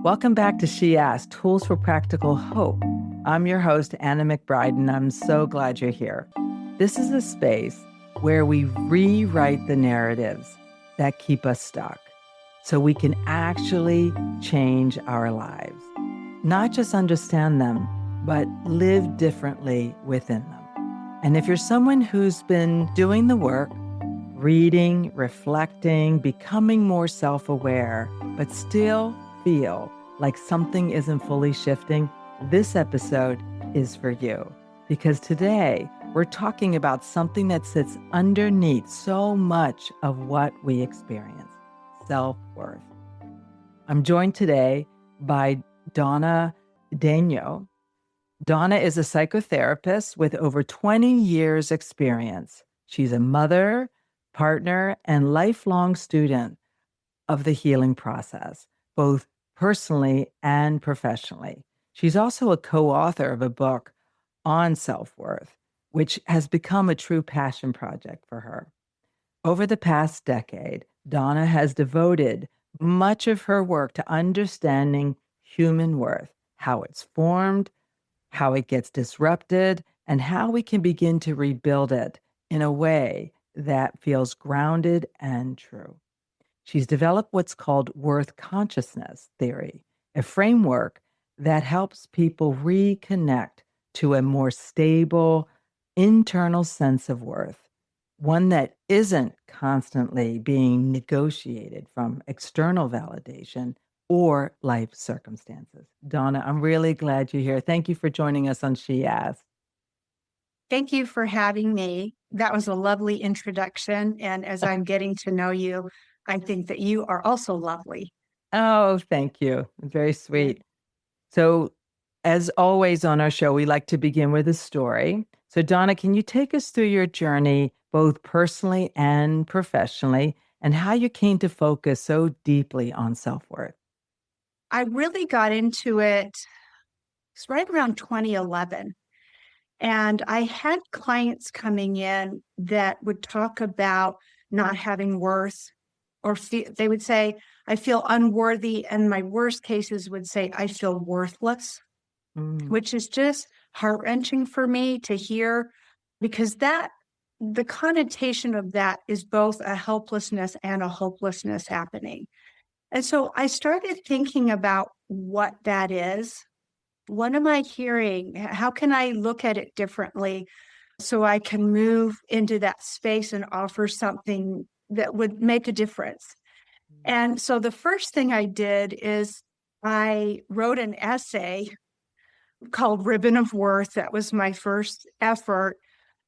Welcome back to She Asked, Tools for Practical Hope. I'm your host, Anna McBride, and I'm so glad you're here. This is a space where we rewrite the narratives that keep us stuck so we can actually change our lives. Not just understand them, but live differently within them. And if you're someone who's been doing the work, reading, reflecting, becoming more self-aware, but still feel like something isn't fully shifting, this episode is for you. Because today we're talking about something that sits underneath so much of what we experience, self-worth. I'm joined today by Dawna Daigneault. Dawna is a psychotherapist with over 20 years experience. She's a mother, partner, and lifelong student of the healing process, both personally and professionally. She's also a co-author of a book on self-worth, which has become a true passion project for her. Over the past decade, Dawna has devoted much of her work to understanding human worth, how it's formed, how it gets disrupted, and how we can begin to rebuild it in a way that feels grounded and true. She's developed what's called worth consciousness theory, a framework that helps people reconnect to a more stable internal sense of worth, one that isn't constantly being negotiated from external validation or life circumstances. Dawna, I'm really glad you're here. Thank you for joining us on She Asked. Thank you for having me. That was a lovely introduction. And as I'm getting to know you, I think that you are also lovely. Oh, thank you. Very sweet. So, as always on our show, we like to begin with a story. So, Dawna, can you take us through your journey, both personally and professionally, and how you came to focus so deeply on self-worth? I really got into it's right around 2011. And I had clients coming in that would talk about not having worth, or they would say, I feel unworthy. And my worst cases would say, I feel worthless, Mm, which is just heart-wrenching for me to hear, because the connotation of that is both a helplessness and a hopelessness happening. And so I started thinking about what that is. What am I hearing? How can I look at it differently so I can move into that space and offer something that would make a difference? And so the first thing I did is I wrote an essay called Ribbon of Worth. That was my first effort.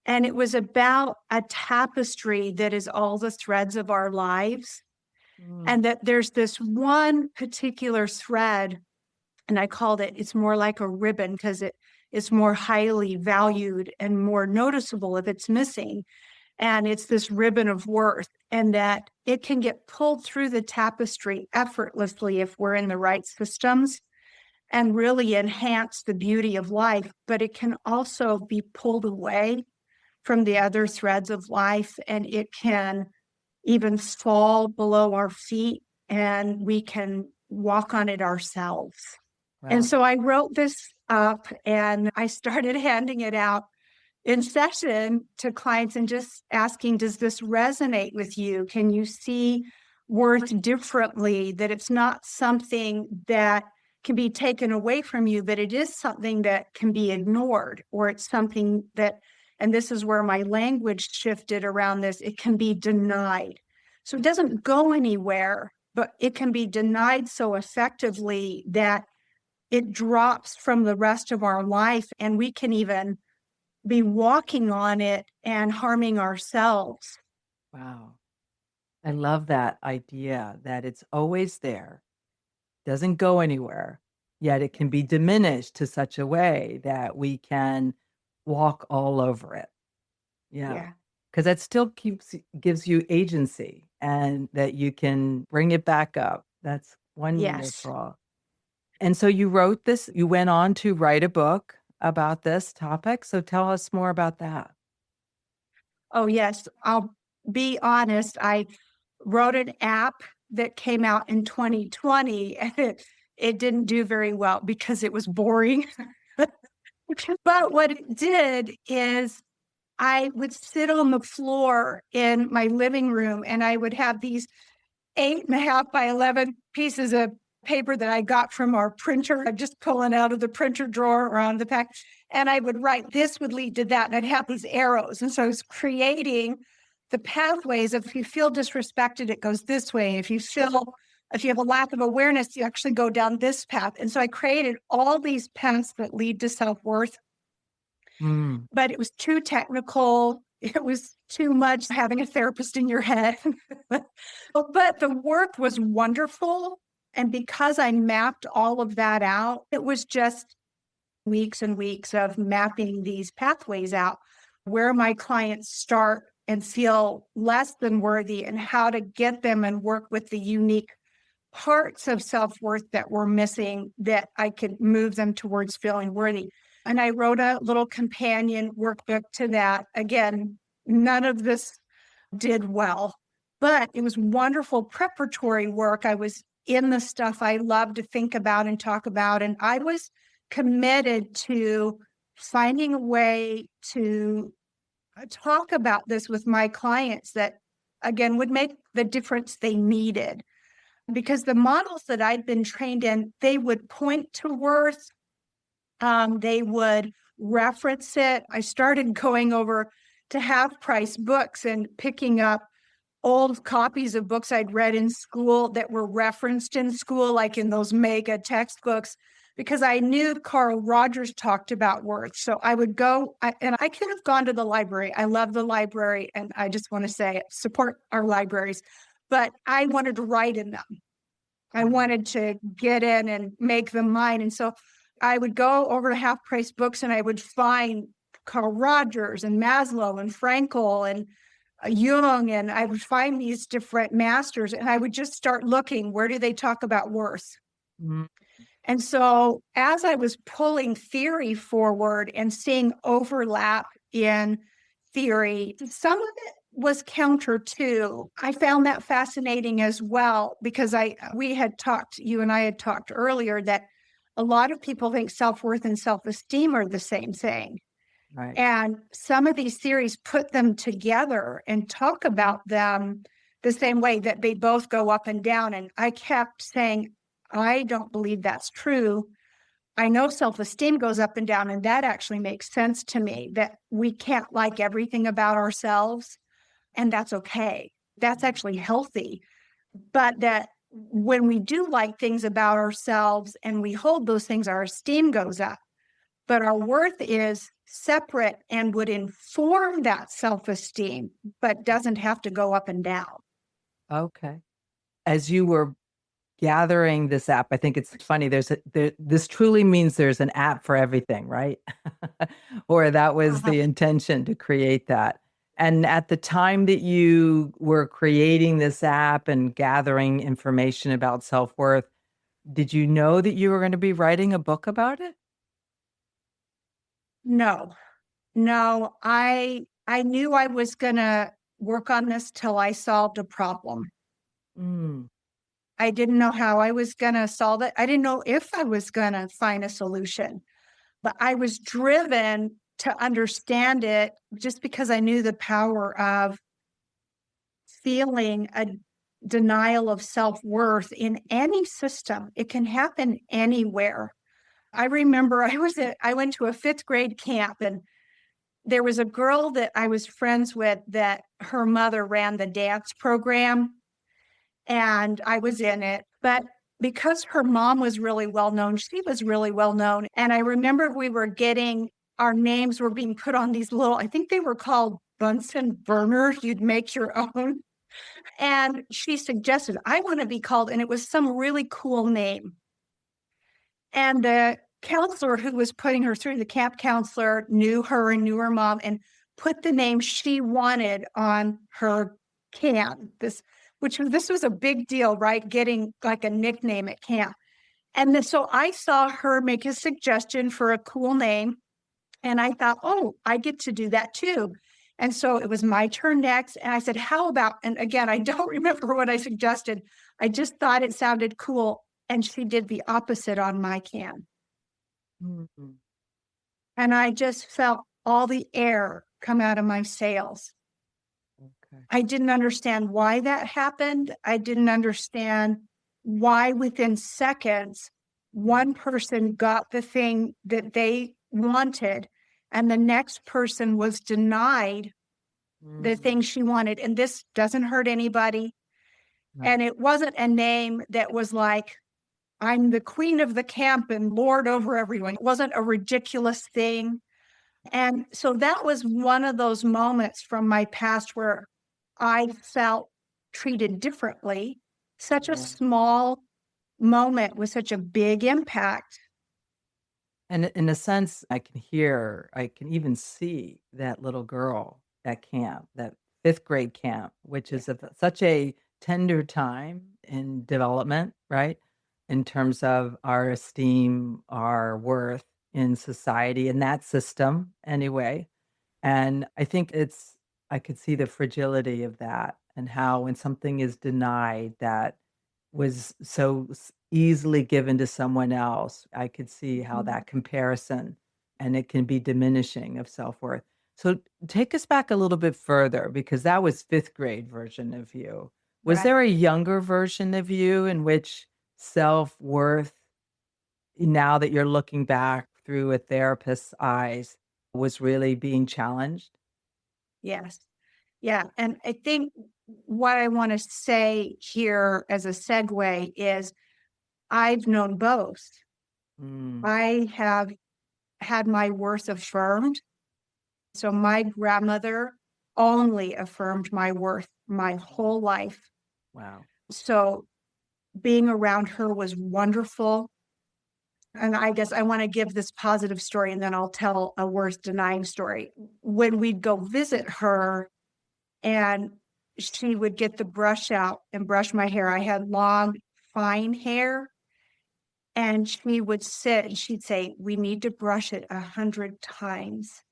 And it was about a tapestry that is all the threads of our lives. mm, And that there's this one particular thread, and I called it's more like a ribbon because it's more highly valued and more noticeable if it's missing. And it's this ribbon of worth, and that it can get pulled through the tapestry effortlessly if we're in the right systems and really enhance the beauty of life. But it can also be pulled away from the other threads of life, and it can even fall below our feet, and we can walk on it ourselves. And wow. so I wrote this up and I started handing it out in session to clients and just asking, does this resonate with you? Can you see worth differently? That it's not something that can be taken away from you, but it is something that can be ignored, or it's something that, and this is where my language shifted around this, it can be denied. So it doesn't go anywhere, but it can be denied so effectively that it drops from the rest of our life, and we can even be walking on it and harming ourselves. Wow. I love that idea that it's always there, doesn't go anywhere, yet it can be diminished to such a way that we can walk all over it. Yeah. Yeah. Because that still gives you agency and that you can bring it back up. That's Yes. wonderful. And so you wrote this, you went on to write a book about this topic. So tell us more about that. Oh, yes. I'll be honest. I wrote an app that came out in 2020, and it didn't do very well because it was boring. But what it did is I would sit on the floor in my living room and I would have these 8.5 by 11 pieces of paper that I got from our printer. I'm just pulling out of the printer drawer or on the pack. And I would write, this would lead to that. And I'd have these arrows. And so I was creating the pathways of, if you feel disrespected, it goes this way. If you have a lack of awareness, you actually go down this path. And so I created all these paths that lead to self-worth. But it was too technical. It was too much having a therapist in your head. But the work was wonderful. And because I mapped all of that out, it was just weeks and weeks of mapping these pathways out, where my clients start and feel less than worthy, and how to get them and work with the unique parts of self-worth that were missing, that I could move them towards feeling worthy. And I wrote a little companion workbook to that. Again, none of this did well, but it was wonderful preparatory work. I was in the stuff I love to think about and talk about. And I was committed to finding a way to talk about this with my clients that, again, would make the difference they needed. Because the models that I'd been trained in, they would point to worth. They would reference it. I started going over to half-price books and picking up old copies of books I'd read in school that were referenced in school, like in those mega textbooks, because I knew Carl Rogers talked about worth. So I would go, and I could have gone to the library. I love the library, and I just want to say, support our libraries. But I wanted to write in them. I wanted to get in and make them mine. And so I would go over to half-price books and I would find Carl Rogers and Maslow and Frankl and Jung, and I would find these different masters, and I would just start looking, where do they talk about worth? Mm-hmm. And so as I was pulling theory forward and seeing overlap in theory, some of it was counter to. I found that fascinating as well, because you and I had talked earlier that a lot of people think self-worth and self-esteem are the same thing. Right. And some of these theories put them together and talk about them the same way, that they both go up and down. And I kept saying, I don't believe that's true. I know self-esteem goes up and down, and that actually makes sense to me, that we can't like everything about ourselves, and that's okay. That's actually healthy. But that when we do like things about ourselves and we hold those things, our esteem goes up. But our worth is separate and would inform that self-esteem, but doesn't have to go up and down. Okay. As you were gathering this app, I think it's funny. This truly means there's an app for everything, right? Or that was the intention, to create that. And at the time that you were creating this app and gathering information about self-worth, did you know that you were going to be writing a book about it? No, I knew I was going to work on this till I solved a problem. I didn't know how I was going to solve it. I didn't know if I was going to find a solution, but I was driven to understand it just because I knew the power of feeling a denial of self-worth in any system. It can happen anywhere. I remember I went to a 5th grade camp, and there was a girl that I was friends with that her mother ran the dance program, and I was in it. But because her mom was really well known, she was really well known. And I remember our names were being put on these little, I think they were called Bunsen burners. You'd make your own. And she suggested, I want to be called, and it was some really cool name. And the counselor who was putting her through, the camp counselor, knew her and knew her mom, and put the name she wanted on her can. This was a big deal, right? Getting like a nickname at camp. And so I saw her make a suggestion for a cool name, and I thought, oh, I get to do that too. And so it was my turn next. And I said, how about, and again, I don't remember what I suggested. I just thought it sounded cool. and she did the opposite on my can. Mhm. And I just felt all the air come out of my sails. Okay. I didn't understand why that happened. I didn't understand why within seconds, one person got the thing that they wanted, and the next person was denied the Mm. thing she wanted. And this doesn't hurt anybody. No. And it wasn't a name that was like, I'm the queen of the camp and lord over everyone. It wasn't a ridiculous thing. And so that was one of those moments from my past where I felt treated differently. Such a Yeah. small moment with such a big impact. And in a sense, I can even see that little girl at camp, that 5th grade camp, which Yeah. is such a tender time in development, right? In terms of our esteem, our worth in society, in that system anyway. And I think I could see the fragility of that and how when something is denied that was so easily given to someone else, I could see how Mhm. that comparison and it can be diminishing of self-worth. So take us back a little bit further because that was 5th grade version of you. Was Right. there a younger version of you in which self-worth, now that you're looking back through a therapist's eyes, was really being challenged? Yes. Yeah. And I think what I want to say here as a segue is I've known both. Mm, I have had my worth affirmed. So my grandmother only affirmed my worth my whole life. wow. So being around her was wonderful. And I guess I want to give this positive story and then I'll tell a worth denying story. When we'd go visit her and she would get the brush out and brush my hair, I had long, fine hair. And she would sit and she'd say, we need to brush it 100 times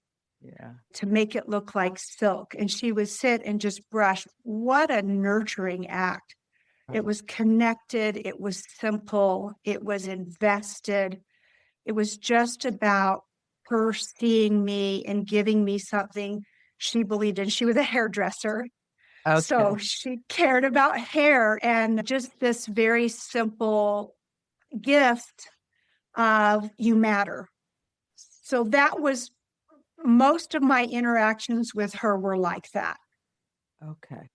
Yeah. to make it look like silk. And she would sit and just brush. What a nurturing act. It Right. was connected. It was simple. It was invested. It was just about her seeing me and giving me something she believed in. She was a hairdresser. So Okay. she cared about hair and just this very simple gift of you matter. So that was most of my interactions with her were like that. Okay.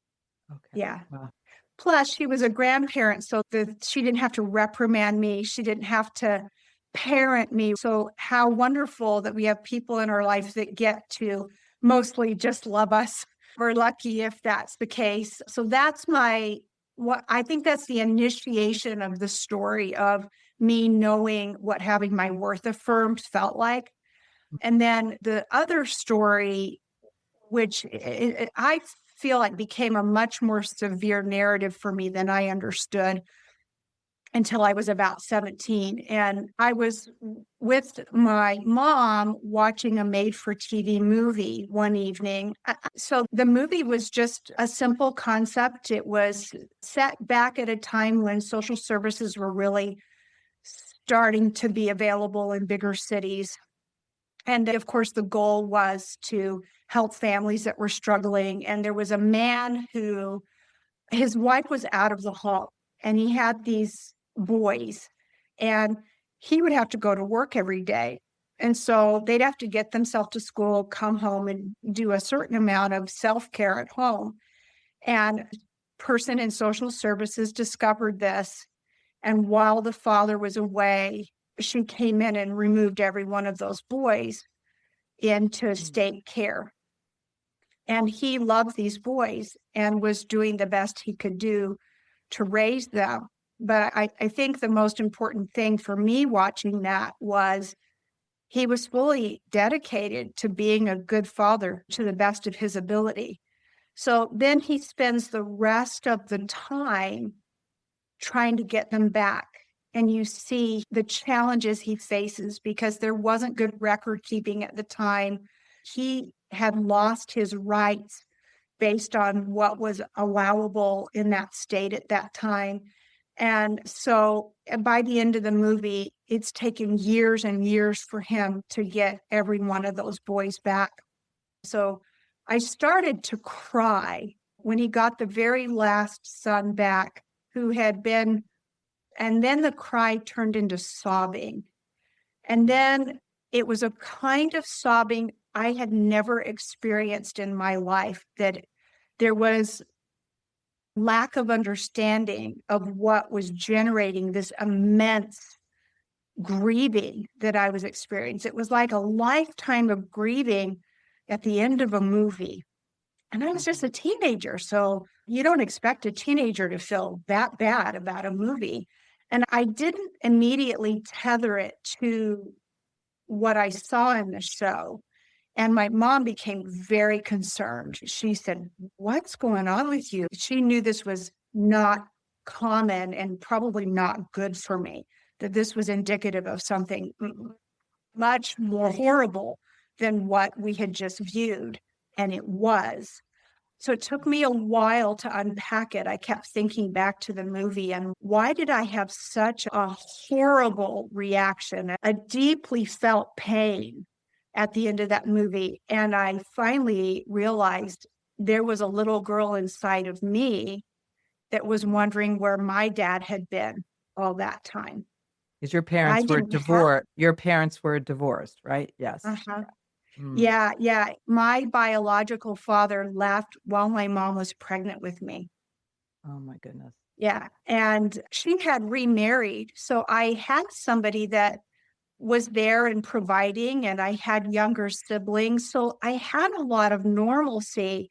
Okay. Yeah. Wow. Plus, she was a grandparent, so she didn't have to reprimand me. She didn't have to parent me. So how wonderful that we have people in our life that get to mostly just love us. We're lucky if that's the case. So that's what I think that's the initiation of the story of me knowing what having my worth affirmed felt like. And then the other story, which I feel like became a much more severe narrative for me than I understood until I was about 17. And I was with my mom watching a made for TV movie one evening. So the movie was just a simple concept. It was set back at a time when social services were really starting to be available in bigger cities. And of course, the goal was to help families that were struggling. And there was a man who his wife was out of the home and he had these boys and he would have to go to work every day. And so they'd have to get themselves to school, come home and do a certain amount of self-care at home. And person in social services discovered this. And while the father was away, she came in and removed every one of those boys into Mm. state care. And he loved these boys and was doing the best he could do to raise them. But I think the most important thing for me watching that was he was fully dedicated to being a good father to the best of his ability. So then he spends the rest of the time trying to get them back. And you see the challenges he faces because there wasn't good record keeping at the time. He had lost his rights based on what was allowable in that state at that time. And so by the end of the movie, it's taken years and years for him to get every one of those boys back. So I started to cry when he got the very last son back who had been, and then the cry turned into sobbing. And then it was a kind of sobbing I had never experienced in my life, that there was lack of understanding of what was generating this immense grieving that I was experiencing. It was like a lifetime of grieving at the end of a movie. And I was just a teenager, so you don't expect a teenager to feel that bad about a movie. And I didn't immediately tether it to what I saw in the show. And my mom became very concerned. She said, "What's going on with you?" She knew this was not common and probably not good for me, that this was indicative of something much more horrible than what we had just viewed. And it was. So it took me a while to unpack it. I kept thinking back to the movie and why did I have such a horrible reaction, a deeply felt pain at the end of that movie. And I finally realized there was a little girl inside of me that was wondering where my dad had been all that time. Because your I parents were didn't have. divorced, right? Yes. Uh-huh. Mm. Yeah, yeah. My biological father left while my mom was pregnant with me. Oh my goodness. Yeah. And she had remarried. So I had somebody that was there and providing, and I had younger siblings. So I had a lot of normalcy,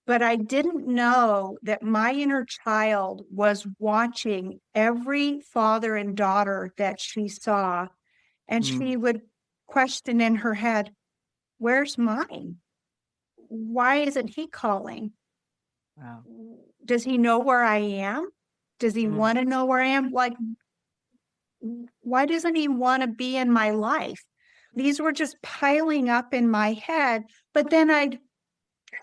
but I didn't know that my inner child was watching every father and daughter that she saw. And Mm. she would question in her head, "Where's mine? Why isn't he calling? Wow. Does he know where I am? Does he Mm. want to know where I am? Like, why doesn't he want to be in my life?" These were just piling up in my head. But then I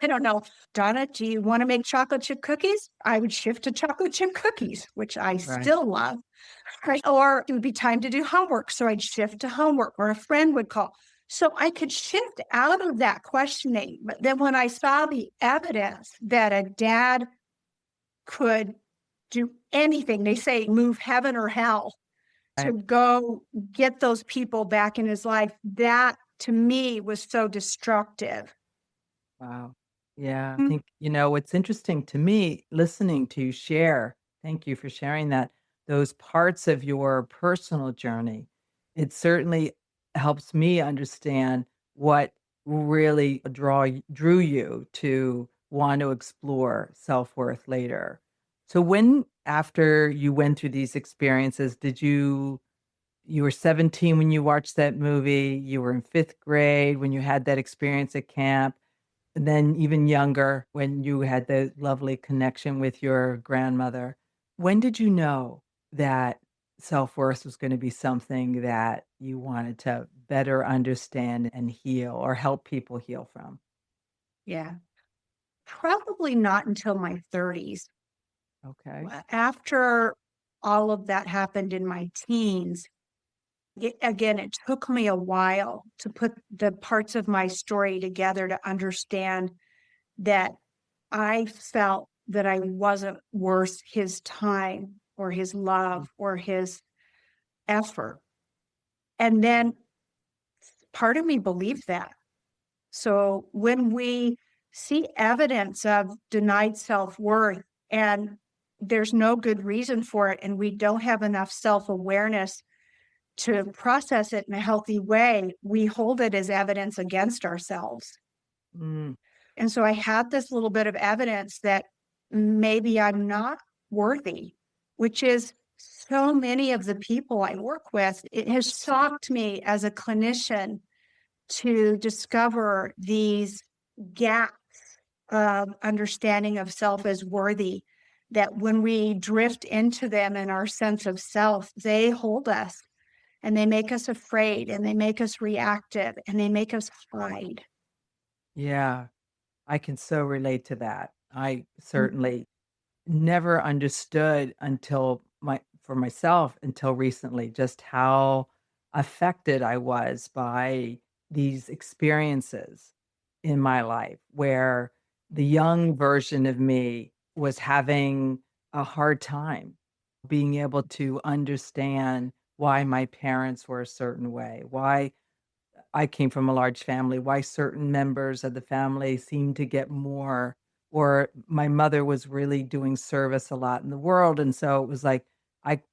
don't know, "Donna, do you want to make chocolate chip cookies?" I would shift to chocolate chip cookies, which I Right. still love. Right. Or it would be time to do homework. So I'd shift to homework, or a friend would call. So I could shift out of that questioning. But then when I saw the evidence that a dad could do anything, they say move heaven or hell to Right. go get those people back in his life, that to me was so destructive. Wow. Yeah. I Mm. think, what's interesting to me listening to you share, thank you for sharing that, those parts of your personal journey. It certainly helps me understand what really drew you to want to explore self-worth later. So when after you went through these experiences, you were 17 when you watched that movie, you were in 5th grade when you had that experience at camp, and then even younger when you had the lovely connection with your grandmother. When did you know that self-worth was gonna be something that you wanted to better understand and heal or help people heal from? Yeah. Probably not until my 30s. Okay. After all of that happened in my teens, again, it took me a while to put the parts of my story together to understand that I felt that I wasn't worth his time or his Mm, love or his effort. And then part of me believed that. So when we see evidence of denied self-worth and there's no good reason for it, and we don't have enough self-awareness to process it in a healthy way, we hold it as evidence against ourselves. mm, And so I had this little bit of evidence that maybe I'm not worthy, which is so many of the people I work with. It has shocked me as a clinician to discover these gaps of understanding of self as worthy, that when we drift into them in our sense of self, they hold us and they make us afraid and they make us reactive and they make us hide. yeah, I can so relate to that. I Mhm. certainly never understood until for myself until recently, just how affected I was by these experiences in my life where the young version of me was having a hard time being able to understand why my parents were a certain way, why I came from a large family, why certain members of the family seemed to get more, or my mother was really doing service a lot in the world. And so it was like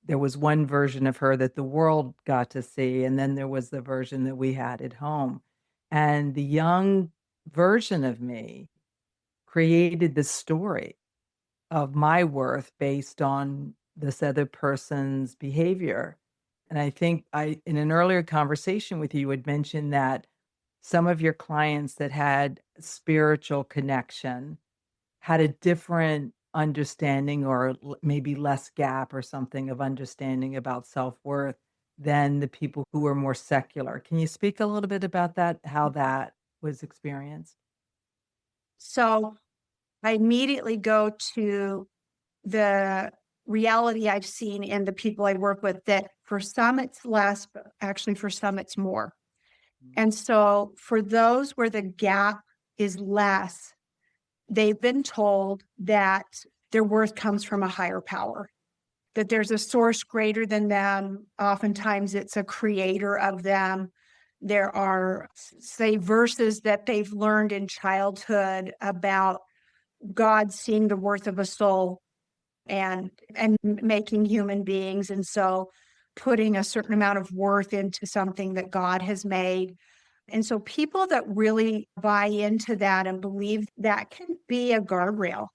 there was one version of her that the world got to see, and then there was the version that we had at home. And the young version of me created the story of my worth based on this other person's behavior. And I think in an earlier conversation with you, you had mentioned that some of your clients that had spiritual connection had a different understanding or maybe less gap or something of understanding about self-worth than the people who were more secular. Can you speak a little bit about that, how that was experienced? So I immediately go to the reality I've seen in the people I work with, that for some it's less, but actually for some it's more. And so for those where the gap is less, they've been told that their worth comes from a higher power, that there's a source greater than them. Oftentimes it's a creator of them. There are, say, verses that they've learned in childhood about God seeing the worth of a soul and making human beings. And so putting a certain amount of worth into something that God has made. And so people that really buy into that and believe that can be a guardrail,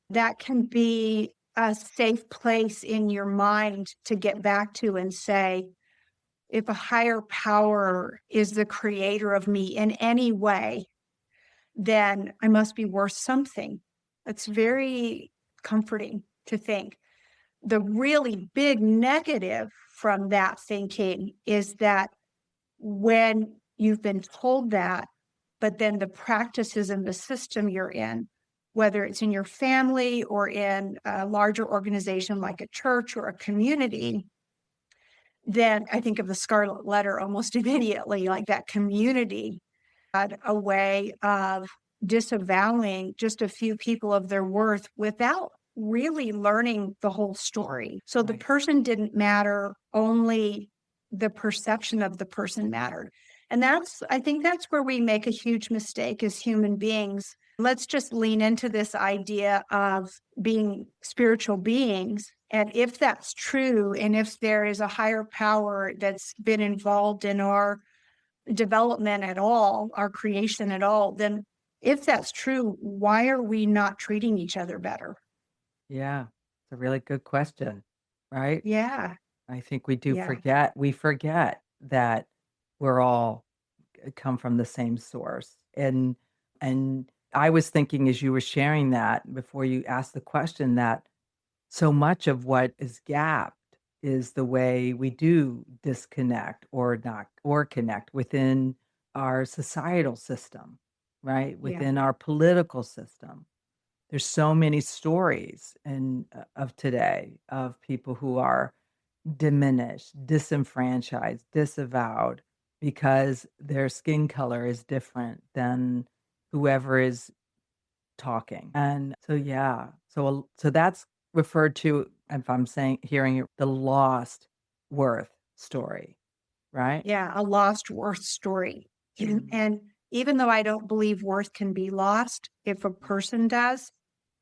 that can be a safe place in your mind to get back to and say, if a higher power is the creator of me in any way, then I must be worth something. It's very comforting to think. The really big negative from that thinking is that when you've been told that, but then the practices and the system you're in, whether it's in your family or in a larger organization like a church or a community, then I think of the Scarlet Letter almost immediately, like that community had a way of disavowing just a few people of their worth without really learning the whole story. So the Right. person didn't matter, only the perception of the person mattered. And I think that's where we make a huge mistake as human beings. Let's just lean into this idea of being spiritual beings. And if that's true, and if there is a higher power that's been involved in our development at all, our creation at all, then if that's true, why are we not treating each other better? Yeah, it's a really good question, right? Yeah, I think we do yeah. forget that we're all come from the same source. And I was thinking as you were sharing that before you asked the question that so much of what is gapped is the way we do disconnect or not or connect within our societal system, right? Yeah. Within our political system. There's so many stories of today of people who are diminished, disenfranchised, disavowed because their skin color is different than whoever is talking. And so, yeah, so that's referred to, if I'm saying, hearing it, the lost worth story, right? Yeah, a lost worth story. Mm. And even though I don't believe worth can be lost, if a person does,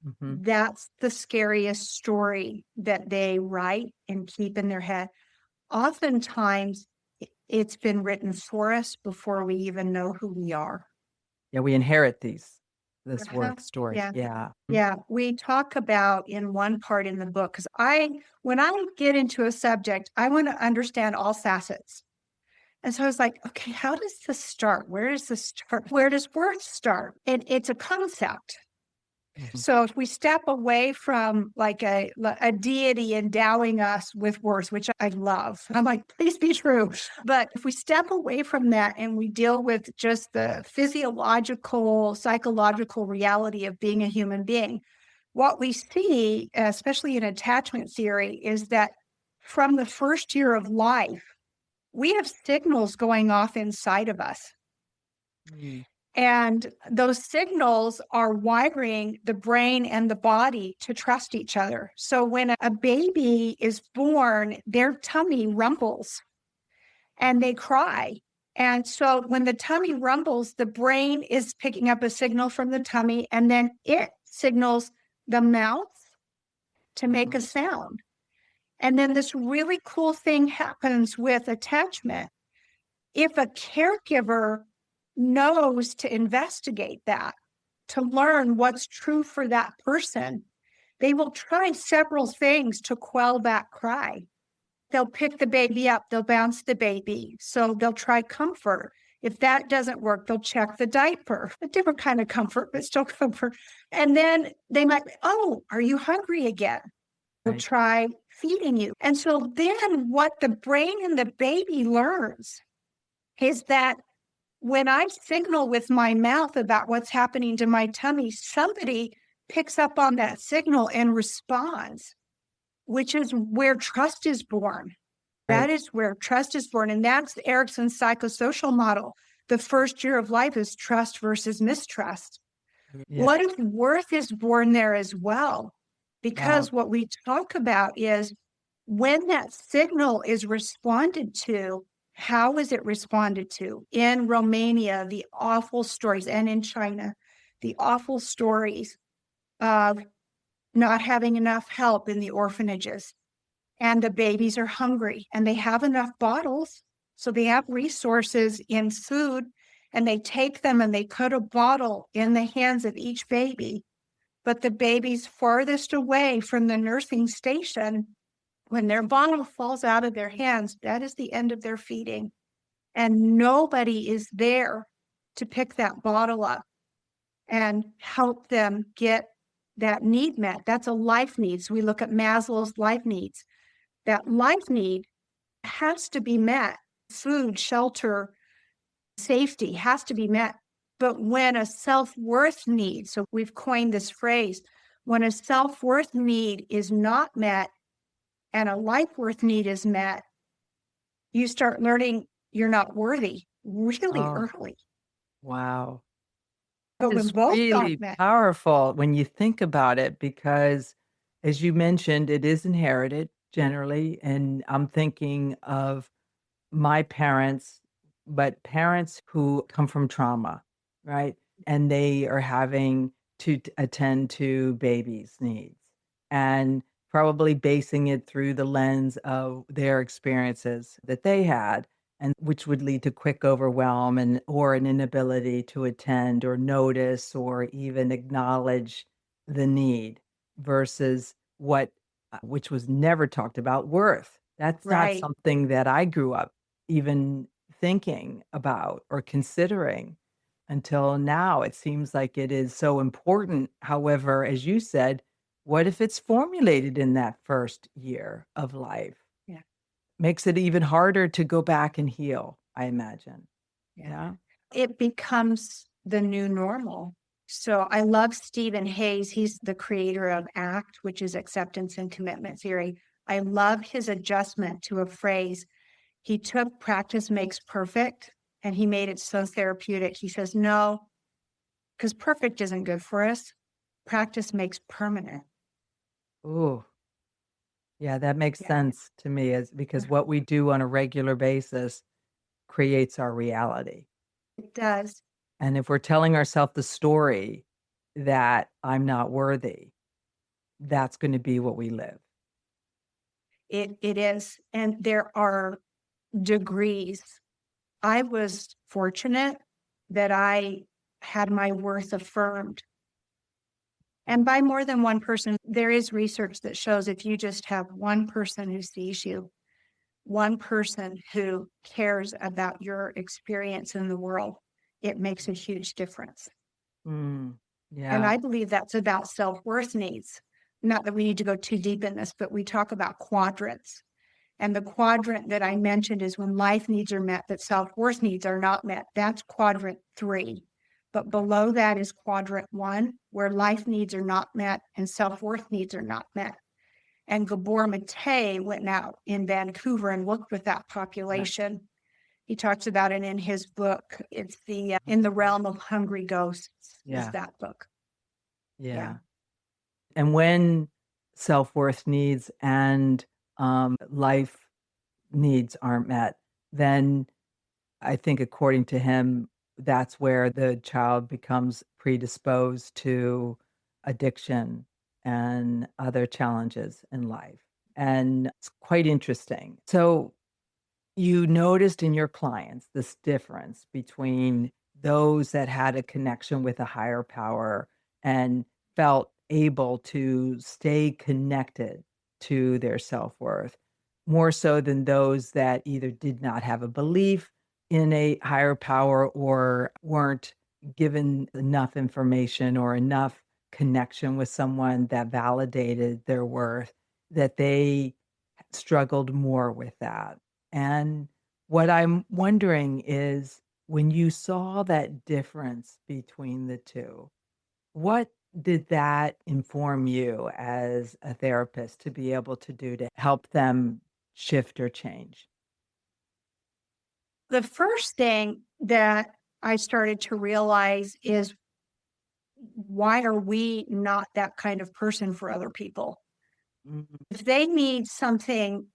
Mhm. that's the scariest story that they write and keep in their head. Oftentimes, it's been written for us before we even know who we are. Yeah, we inherit this Uh-huh. worth story. Yeah. Yeah. Yeah, we talk about in one part in the book, because when I get into a subject, I want to understand all facets. And so I was like, okay, how does this start? Where does this start? Where does worth start? And it's a concept. Mhm. So if we step away from like a deity endowing us with worth, which I love, I'm like, please be true. But if we step away from that and we deal with just the physiological, psychological reality of being a human being, what we see, especially in attachment theory, is that from the first year of life, we have signals going off inside of us. Mm. And those signals are wiring the brain and the body to trust each other. So when a baby is born, their tummy rumbles and they cry. And so when the tummy rumbles, the brain is picking up a signal from the tummy, and then it signals the mouth to make a sound. And then this really cool thing happens with attachment. If a caregiver knows to investigate that, to learn what's true for that person, they will try several things to quell that cry. They'll pick the baby up, they'll bounce the baby. So they'll try comfort. If that doesn't work, they'll check the diaper, a different kind of comfort, but still comfort. And then they might, oh, are you hungry again? They'll Right. try feeding you. And so then what the brain and the baby learns is that when I signal with my mouth about what's happening to my tummy, somebody picks up on that signal and responds, which is where trust is born. Right. That is where trust is born. And that's Erickson's psychosocial model. The first year of life is trust versus mistrust. Yeah. What if worth is born there as well? Because what we talk about is when that signal is responded to, how is it responded to? In Romania, the awful stories, and in China, the awful stories of not having enough help in the orphanages. And the babies are hungry and they have enough bottles. So they have resources in food, and they take them and they put a bottle in the hands of each baby. But the baby's farthest away from the nursing station, when their bottle falls out of their hands, that is the end of their feeding. And nobody is there to pick that bottle up and help them get that need met. That's a life need. So we look at Maslow's life needs. That life need has to be met. Food, shelter, safety has to be met. But when a self-worth need, so we've coined this phrase, when a self-worth need is not met and a life-worth need is met, you start learning you're not worthy really early. Wow. But when It's both really got met, powerful when you think about it, because as you mentioned, it is inherited generally. And I'm thinking of my parents, but parents who come from trauma, right? And they are having to attend to babies' needs and probably basing it through the lens of their experiences that they had, and which would lead to quick overwhelm and or an inability to attend or notice or even acknowledge the need versus what which was never talked about, worth. That's not right? something that I grew up even thinking about or considering until now. It seems like it is so important. However, as you said, what if it's formulated in that first year of life? Yeah. Makes it even harder to go back and heal, I imagine. Yeah. It becomes the new normal. So I love Stephen Hayes. He's the creator of ACT, which is acceptance and commitment theory. I love his adjustment to a phrase. He took practice makes perfect and he made it so therapeutic. He says, no, because perfect isn't good for us. Practice makes permanent. Ooh, yeah, that makes Yeah. sense to me as because what we do on a regular basis creates our reality. It does. And if we're telling ourselves the story that I'm not worthy, that's going to be what we live. It is. And there are degrees. I was fortunate that I had my worth affirmed. And by more than one person, there is research that shows if you just have one person who sees you, one person who cares about your experience in the world, it makes a huge difference. Mm, And yeah. I believe that's about self-worth needs. Not that we need to go too deep in this, but we talk about quadrants. And the quadrant that I mentioned is when life needs are met, but self-worth needs are not met. That's quadrant 3. But below that is quadrant 1, where life needs are not met and self-worth needs are not met. And Gabor Mate went out in Vancouver and looked with that population. Right. He talks about it in his book. It's the In the Realm of Hungry Ghosts is that book. Yeah. And when self-worth needs and life needs aren't met, then I think according to him, that's where the child becomes predisposed to addiction and other challenges in life. And it's quite interesting. So you noticed in your clients this difference between those that had a connection with a higher power and felt able to stay connected to their self-worth, more so than those that either did not have a belief in a higher power or weren't given enough information or enough connection with someone that validated their worth, that they struggled more with that. And what I'm wondering is, when you saw that difference between the two, what did that inform you as a therapist to be able to do to help them shift or change? The first thing that I started to realize is, why are we not that kind of person for other people? Mhm. If they need something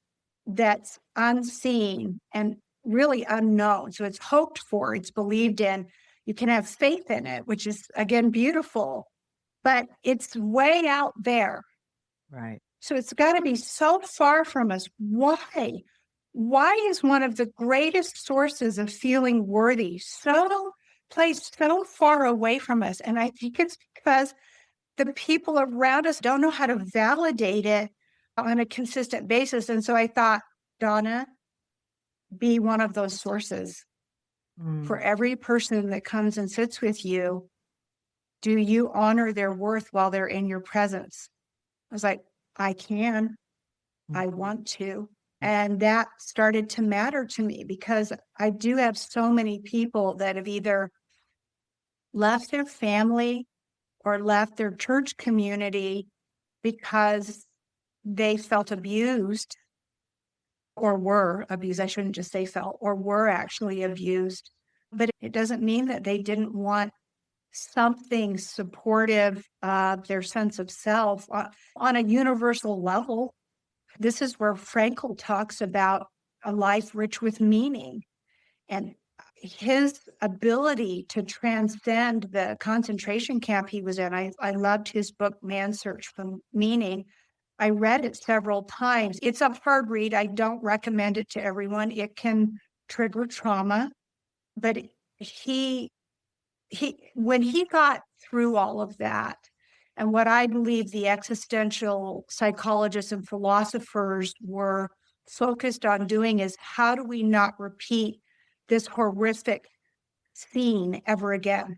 that's unseen and really unknown, so it's hoped for, it's believed in, you can have faith in it, which is, again, beautiful, but it's way out there. Right. So it's got to be so far from us. Why? Why is one of the greatest sources of feeling worthy so placed so far away from us? And I think it's because the people around us don't know how to validate it on a consistent basis. And so I thought, Dawna, be one of those sources. For every person that comes and sits with you, do you honor their worth while they're in your presence? I was like, I can. I want to. And that started to matter to me, because I do have so many people that have either left their family or left their church community because they felt abused or were abused. I shouldn't just say felt, or were actually abused. But it doesn't mean that they didn't want something supportive of their sense of self on a universal level. This is where Frankl talks about a life rich with meaning, and his ability to transcend the concentration camp he was in. I loved his book, Man's Search for Meaning. I read it several times. It's a hard read. I don't recommend it to everyone. It can trigger trauma, but when he got through all of that, and what I believe the existential psychologists and philosophers were focused on doing is, how do we not repeat this horrific scene ever again?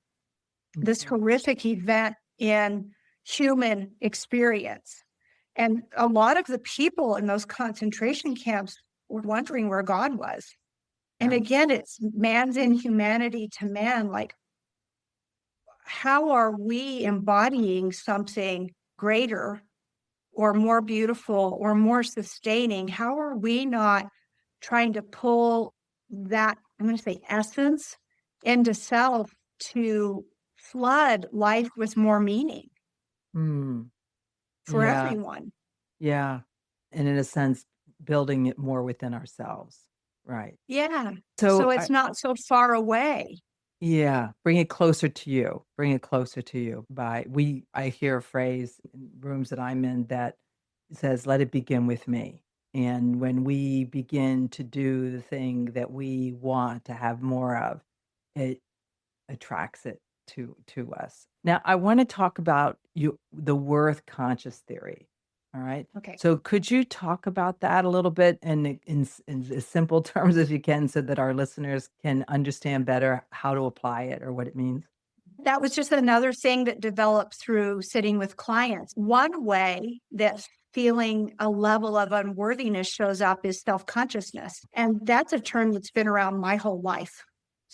This horrific event in human experience. And a lot of the people in those concentration camps were wondering where God was. And again, it's man's inhumanity to man. Like, how are we embodying something greater or more beautiful or more sustaining? How are we not trying to pull that, I'm going to say, essence into self to flood life with more meaning for Yeah. everyone? Yeah. And in a sense, building it more within ourselves. Right. Yeah. So So it's not so far away. yeah, bring it closer to you. Bring it closer to you. I hear a phrase in rooms that I'm in that says, "Let it begin with me." And when we begin to do the thing that we want to have more of, it attracts it to us. Now, I want to talk about the worth conscious theory. All right. Okay. So could you talk about that a little bit in as simple terms as you can, so that our listeners can understand better how to apply it or what it means? That was just another thing that developed through sitting with clients. One way that feeling a level of unworthiness shows up is self-consciousness. And that's a term that's been around my whole life.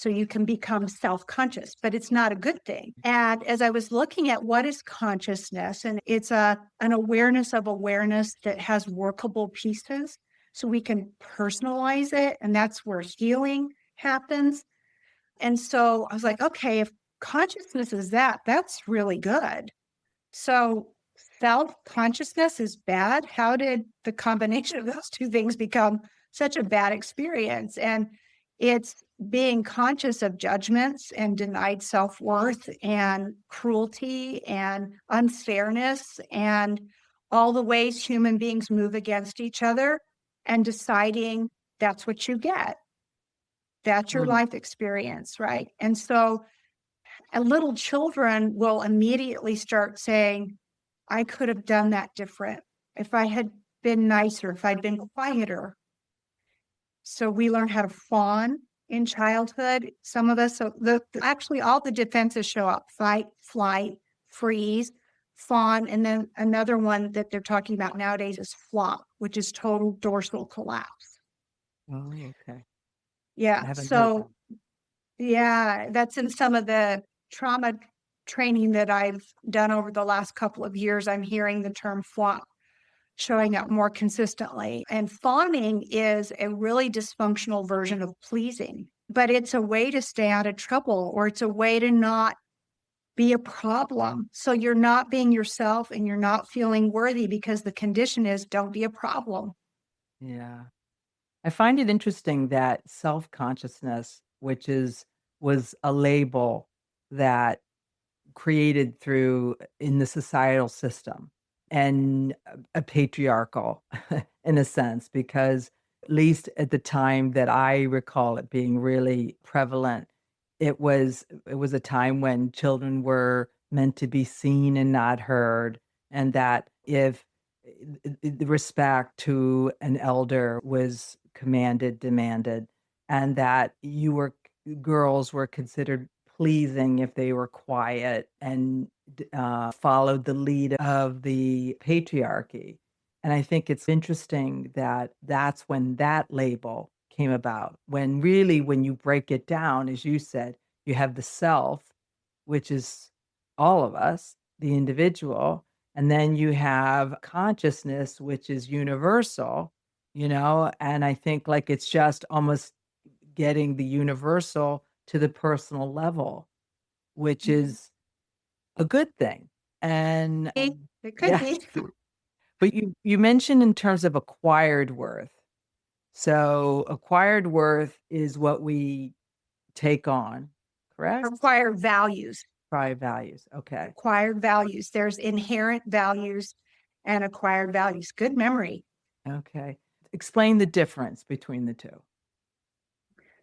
So you can become self-conscious, but it's not a good thing. And as I was looking at what is consciousness, and it's an awareness of awareness that has workable pieces, so we can personalize it, and that's where healing happens. And so I was like, okay, if consciousness is that, that's really good. So self-consciousness is bad. How did the combination of those two things become such a bad experience? And it's being conscious of judgments and denied self-worth and cruelty and unfairness and all the ways human beings move against each other and deciding that's what you get. That's your life experience, right? And so little children will immediately start saying, I could have done that different if I had been nicer, if I'd been quieter. So we learn how to fawn in childhood. Some of us, so actually all the defenses show up: fight, flight, freeze, fawn. And then another one that they're talking about nowadays is flop, which is total dorsal collapse. Oh, okay. Yeah. So yeah, that's in some of the trauma training that I've done over the last couple of years. I'm hearing the term flop showing up more consistently. And fawning is a really dysfunctional version of pleasing, but it's a way to stay out of trouble, or it's a way to not be a problem. So you're not being yourself and you're not feeling worthy because the condition is don't be a problem. Yeah. I find it interesting that self-consciousness, was a label that created through in the societal system and a patriarchal in a sense, because at least at the time that I recall it being really prevalent, it was a time when children were meant to be seen and not heard, and that if the respect to an elder was commanded, demanded, and that girls were considered pleasing if they were quiet and followed the lead of the patriarchy. And I think it's interesting that that's when that label came about. When really, when you break it down, as you said, you have the self, which is all of us, the individual, and then you have consciousness, which is universal, and I think like it's just almost getting the universal to the personal level, which is a good thing. And It could yeah, be. but you mentioned in terms of acquired worth. So acquired worth is what we take on, correct? Acquired values. Acquired values. Okay. Acquired values. There's inherent values and acquired values. Good memory. Okay. Explain the difference between the two.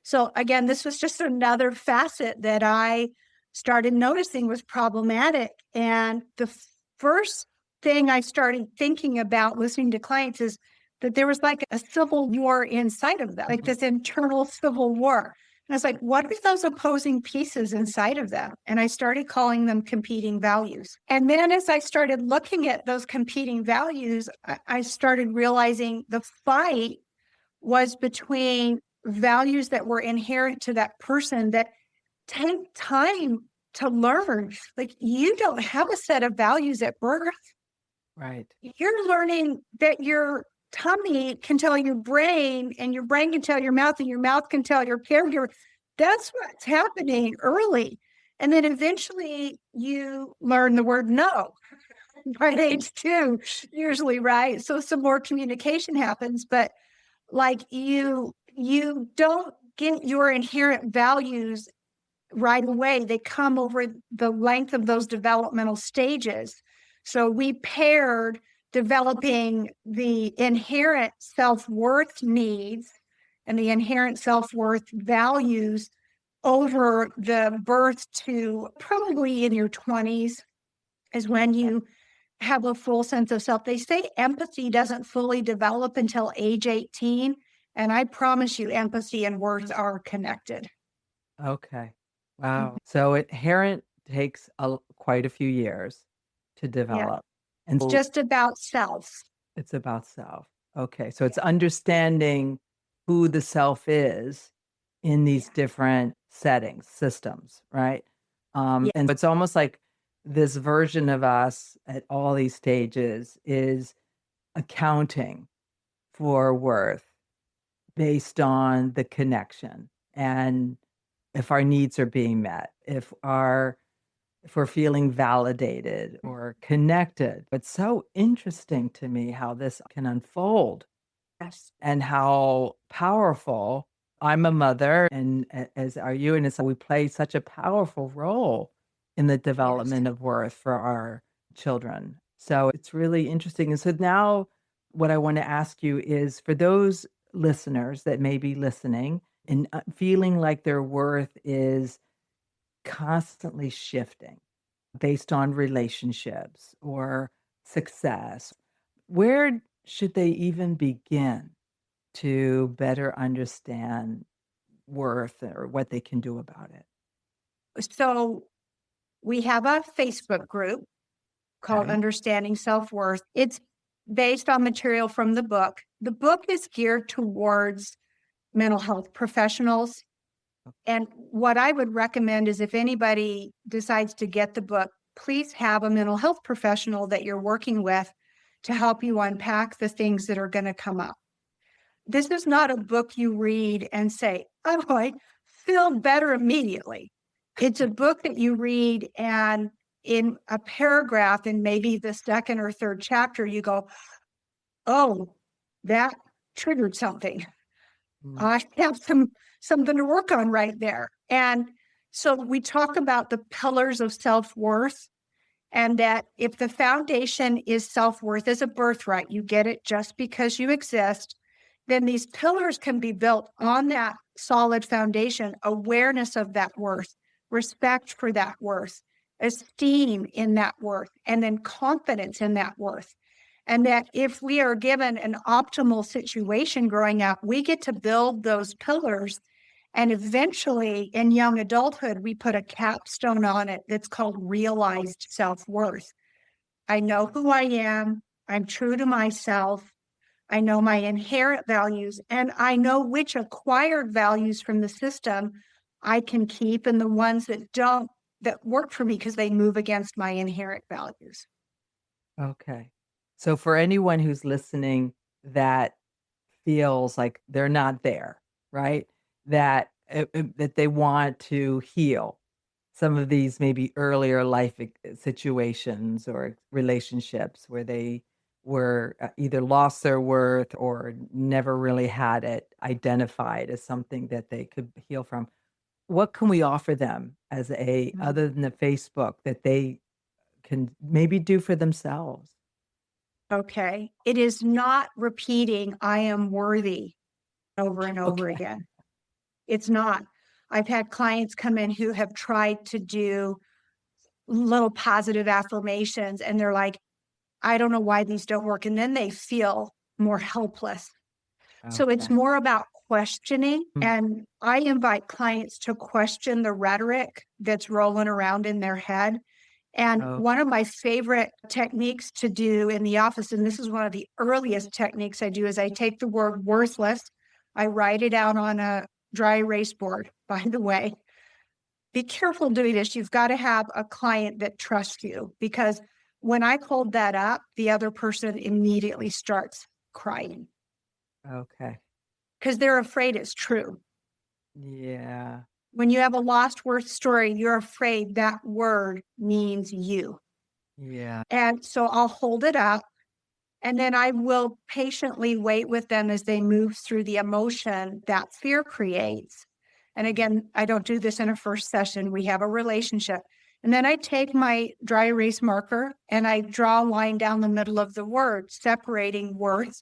So again, this was just another facet that I started noticing was problematic. And the first thing I started thinking about listening to clients is that there was like a civil war inside of them, like this internal civil war. And I was like, what are those opposing pieces inside of them? And I started calling them competing values. And then as I started looking at those competing values, I started realizing the fight was between values that were inherent to that person that take time to learn. Like you don't have a set of values at birth. Right. You're learning that your tummy can tell your brain, and your brain can tell your mouth, and your mouth can tell your caregiver. That's what's happening early. And then eventually you learn the word no by age 2, usually, right? So some more communication happens, but like you don't get your inherent values right away. They come over the length of those developmental stages. So we paired developing the inherent self-worth needs and the inherent self-worth values over the birth to probably in your 20s is when you have a full sense of self. They say empathy doesn't fully develop until age 18. And I promise you, empathy and worth are connected. Okay. Wow. So inherent takes quite a few years to Yeah. develop. And It's just about self. it's about self. Okay. So it's understanding who the self is in these Yeah. different settings, systems, right? Yeah. And it's almost like this version of us at all these stages is accounting for worth based on the connection and if our needs are being met, if we're feeling validated or connected. It's so interesting to me how this can unfold Yes. and how powerful. I'm a mother, and as are you, and so we play such a powerful role in the Yes. development of worth for our children. So it's really interesting. And so now, what I want to ask you is for those listeners that may be listening and feeling like their worth is constantly shifting based on relationships or success, where should they even begin to better understand worth or what they can do about it? So we have a Facebook group called Okay. Understanding Self-Worth. It's based on material from the book. The book is geared towards mental health professionals. And what I would recommend is if anybody decides to get the book, please have a mental health professional that you're working with to help you unpack the things that are going to come up. This is not a book you read and say, oh, I feel better immediately. It's a book that you read, and in a paragraph, in maybe the second or third chapter, you go, oh, that triggered something. Mm. I have something to work on right there. And so we talk about the pillars of self-worth, and that if the foundation is self-worth as a birthright, you get it just because you exist, then these pillars can be built on that solid foundation: awareness of that worth, respect for that worth, esteem in that worth, and then confidence in that worth. And that if we are given an optimal situation growing up, we get to build those pillars. And eventually in young adulthood, we put a capstone on it that's called realized self-worth. I know who I am. I'm true to myself. I know my inherent values, and I know which acquired values from the system I can keep and the ones that don't, that work for me because they move against my inherent values. Okay. So for anyone who's listening that feels like they're not there, right? That they want to heal some of these maybe earlier life situations or relationships where they were either lost their worth or never really had it identified as something that they could heal from. What can we offer them as a Mhm. other than the Facebook that they can maybe do for themselves? Okay. It is not repeating, I am worthy over and over Okay. again. It's not. I've had clients come in who have tried to do little positive affirmations, and they're like, I don't know why these don't work. And then they feel more helpless. So it's Okay. more about questioning. Mm. And I invite clients to question the rhetoric that's rolling around in their head. And Oh, one of my favorite techniques to do in the office, and this is one of the earliest techniques I do, is I take the word worthless, I write it out on a dry erase board, by the way. Be careful doing this. You've got to have a client that trusts you, because when I hold that up, the other person immediately starts crying okay. because they're afraid it's true. Yeah. When you have a lost worth story, you're afraid that word means you. Yeah. And so I'll hold it up, and then I will patiently wait with them as they move through the emotion that fear creates. And again, I don't do this in a first session. We have a relationship. And then I take my dry erase marker and I draw a line down the middle of the word, separating worth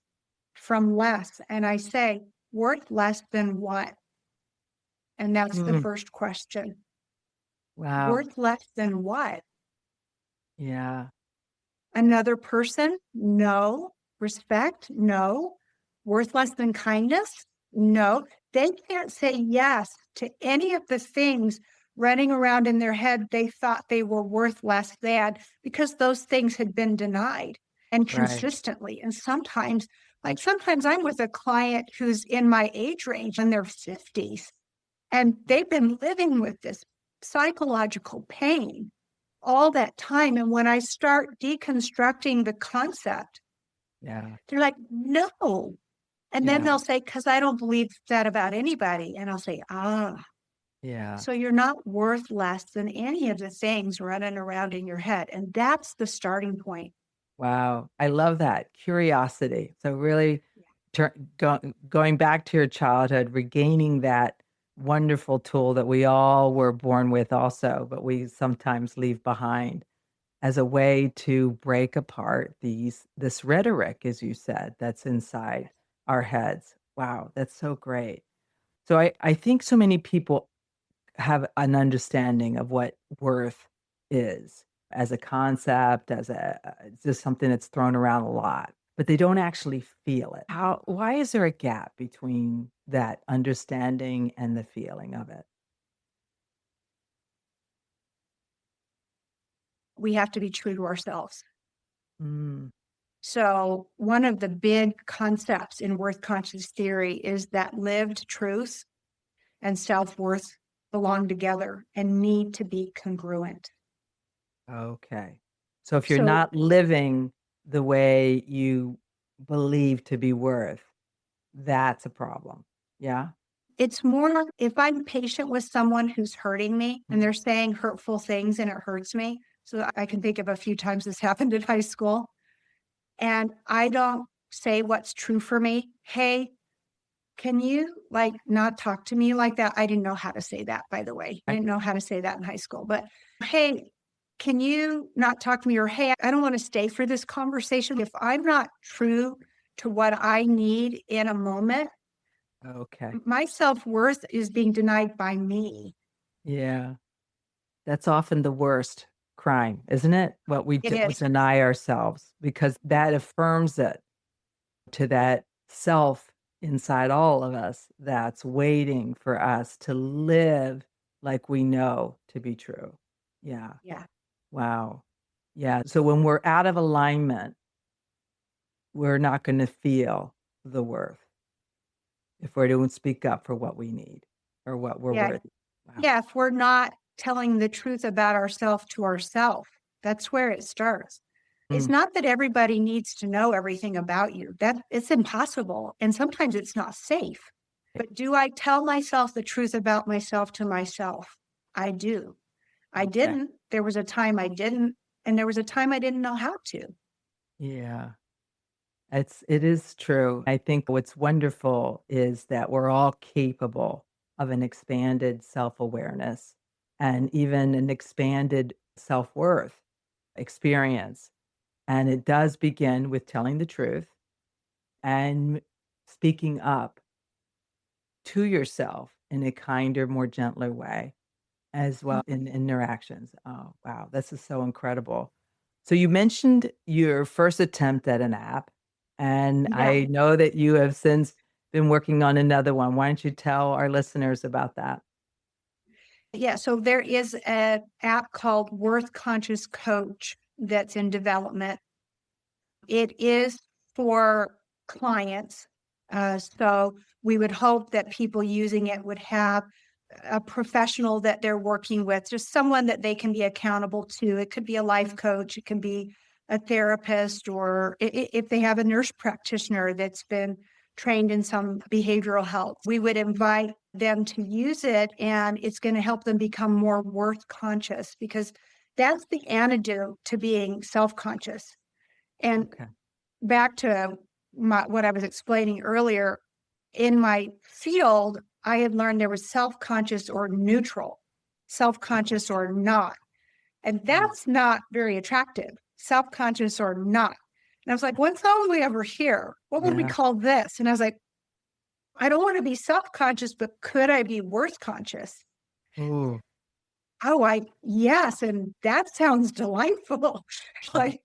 from less. And I say, worth less than what? And that's the Mm. first question. Wow. Worth less than what? Yeah. Another person? No. Respect? No. Worth less than kindness? No. They can't say yes to any of the things running around in their head they thought they were worth less than, because those things had been denied, and Right. consistently. And sometimes I'm with a client who's in my age range in their 50s. And they've been living with this psychological pain all that time. And when I start deconstructing the concept, Yeah. they're like, no. And then Yeah. they'll say, because I don't believe that about anybody. And I'll say, Yeah. so you're not worth less than any of the things running around in your head. And that's the starting point. Wow. I love that curiosity. So really going back to your childhood, regaining that wonderful tool that we all were born with also, but we sometimes leave behind as a way to break apart this rhetoric, as you said, that's inside our heads. Wow, that's so great. So I think so many people have an understanding of what worth is as a concept, as it's just something that's thrown around a lot, but they don't actually feel it. Why is there a gap between that understanding and the feeling of it? We have to be true to ourselves. Mm, So, one of the big concepts in worth conscious theory is that lived truth and self worth belong together and need to be congruent. okay. So if you're So, not living the way you believe to be worth, that's a problem. Yeah? it's more if I'm patient with someone who's hurting me and they're saying hurtful things and it hurts me. So, I can think of a few times this happened in high school, and I don't say what's true for me. Hey, can you like not talk to me like that? I didn't know how to say that, by the way. I didn't know how to say that in high school. But hey, can you not talk to me? Or hey, I don't want to stay for this conversation. If I'm not true to what I need in a moment, Okay. my self-worth is being denied by me. Yeah. That's often the worst crime, isn't it? What It we is. deny ourselves because that affirms it to that self inside all of us that's waiting for us to live like we know to be true. Yeah. Yeah. Wow. Yeah. So when we're out of alignment, we're not going to feel the worth if we don't speak up for what we need or what we're Yeah. worthy. Wow. Yeah. If we're not telling the truth about ourselves to ourselves, that's where it starts. It's Mm, not that everybody needs to know everything about you. That it's impossible. And sometimes it's not safe. But do I tell myself the truth about myself to myself? I do. I okay. didn't. There was a time I didn't, and there was a time I didn't know how to. Yeah. It is true. I think what's wonderful is that we're all capable of an expanded self-awareness and even an expanded self-worth experience. And it does begin with telling the truth and speaking up to yourself in a kinder, more gentler way as well in interactions. Oh, wow. This is so incredible. So you mentioned your first attempt at an app, and Yeah. I know that you have since been working on another one. Why don't you tell our listeners about that? Yeah. So there is an app called Worth Conscious Coach that's in development. It is for clients. So we would hope that people using it would have a professional that they're working with, just someone that they can be accountable to. It could be a life coach, it can be a therapist, or if they have a nurse practitioner that's been trained in some behavioral health, we would invite them to use it, and it's going to help them become more worth conscious because that's the antidote to being self conscious. And Okay. back to what I was explaining earlier, in my field, I had learned there was self-conscious or neutral, self-conscious or not. And Mm, that's not very attractive, self-conscious or not. And I was like, what song would we ever hear? What would we yeah. call this? And I was like, I don't want to be self-conscious, but could I be worth conscious? Ooh. Oh, yes. And that sounds delightful. Like,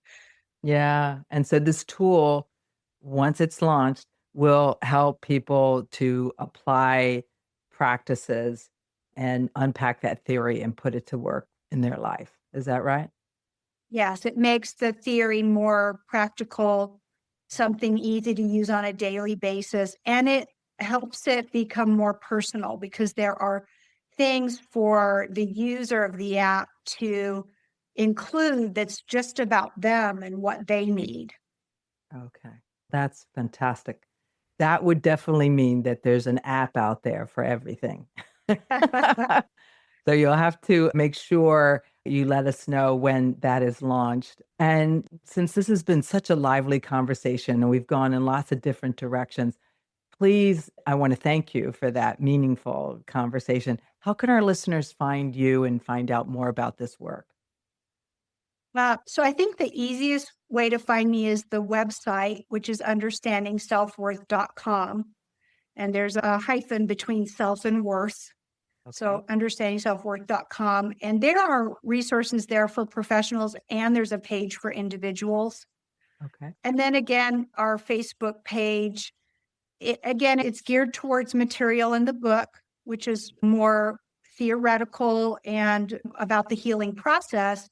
Yeah. And so this tool, once it's launched, will help people to apply practices and unpack that theory and put it to work in their life. Is that right? yes, it makes the theory more practical, something easy to use on a daily basis, and it helps it become more personal because there are things for the user of the app to include that's just about them and what they need. Okay. That's fantastic. That would definitely mean that there's an app out there for everything. So you'll have to make sure you let us know when that is launched. And since this has been such a lively conversation and we've gone in lots of different directions, please, I want to thank you for that meaningful conversation. How can our listeners find you and find out more about this work? So I think the easiest way to find me is the website, which is understandingselfworth.com. And there's a hyphen between self and worth. Okay. So understandingselfworth.com. And there are resources there for professionals, and there's a page for individuals. Okay. And then again, our Facebook page, it's geared towards material in the book, which is more theoretical and about the healing process.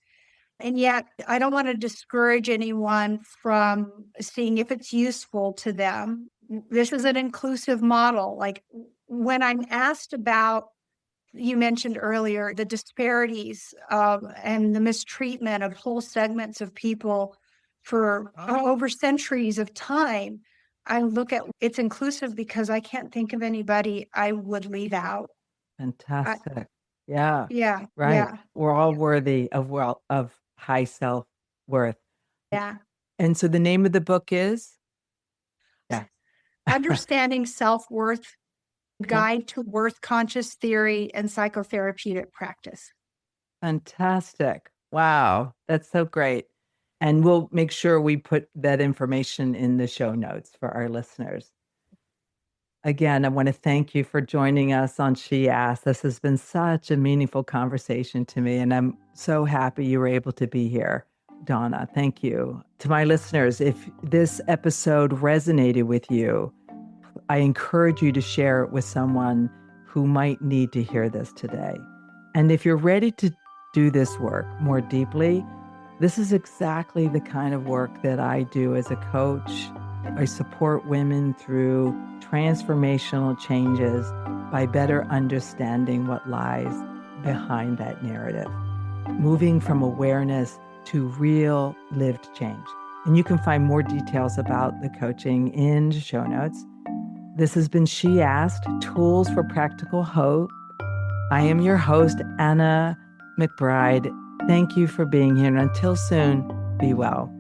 And yet, I don't want to discourage anyone from seeing if it's useful to them. This is an inclusive model. Like when I'm asked about, you mentioned earlier, the disparities and the mistreatment of whole segments of people for over centuries of time, I look at it's inclusive because I can't think of anybody I would leave out. Fantastic. Yeah. Yeah, Right. yeah, We're all worthy of high self-worth. yeah. And so the name of the book is? Yeah. Understanding Self-Worth, Okay. Guide to Worth Conscious Theory and Psychotherapeutic Practice. Fantastic. Wow. That's so great. And we'll make sure we put that information in the show notes for our listeners. Again, I want to thank you for joining us on She Asked. This has been such a meaningful conversation to me, and I'm so happy you were able to be here, Dawna. Thank you. To my listeners, if this episode resonated with you, I encourage you to share it with someone who might need to hear this today. And if you're ready to do this work more deeply, this is exactly the kind of work that I do as a coach. I support women through transformational changes by better understanding what lies behind that narrative, moving from awareness to real lived change. And you can find more details about the coaching in the show notes. This has been She Asked, Tools for Practical Hope. I am your host, Anna McBride. Thank you for being here. And until soon, be well.